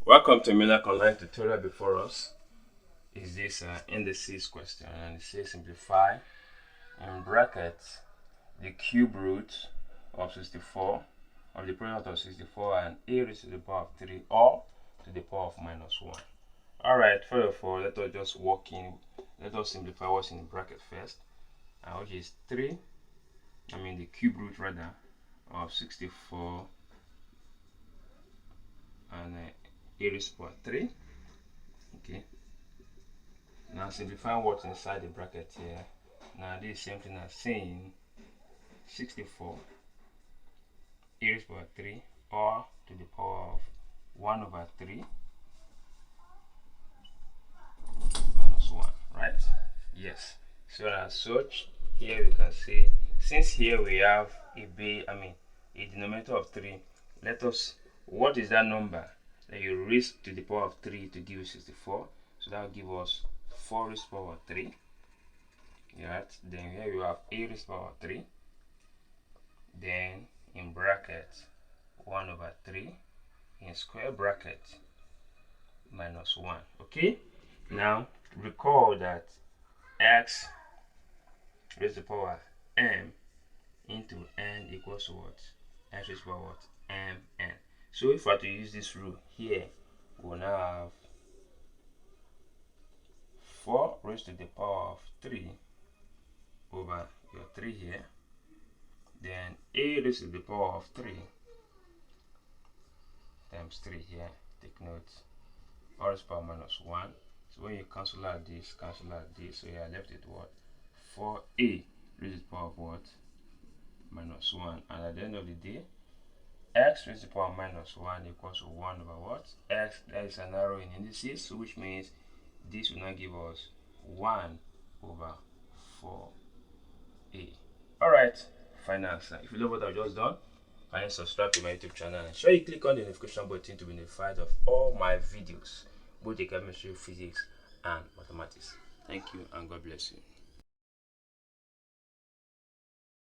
Welcome to Minak Online tutorial. Before us is this indices question, and it says simplify in brackets the cube root of 64 of the product of 64 and a raised to the power of 3 or to the power of -1. Alright, first of all, let us just let us simplify what's in the bracket first, which is the cube root rather of 64 and a raised to the power 3. Okay, now simplifying what's inside the bracket here. Now this is same thing as saying 64 a raised to the power 3 or to the power of 1/3 -1, right? Yes. So as such, here we can say, since here we have a denominator of 3, what is that number that you raise to the power of 3 to give you 64? So that will give us 4 raised to the power of 3. Right? Then here you have a raised to the power of 3. Then in bracket 1/3 in square bracket -1. Okay, now recall that x raised to the power m into n equals to what? X raised to the power what? mn. So if I were to use this rule here, we'll now have 4 raised to the power of 3 over your 3 here, then a raised to the power of 3 times 3 here, take note, all raised to the power -1. So when you cancel out this, so you are left with what? 4a raised to the power of what? -1. And at the end of the day, x raised to the power -1 equals to 1 over what? X. That is an arrow in indices, so which means this will now give us 1/4a. Alright, final answer. If you love what I've just done, kindly subscribe to my YouTube channel and sure you click on the notification button to be notified of all my videos, both the chemistry, physics, and mathematics. Thank you and God bless you.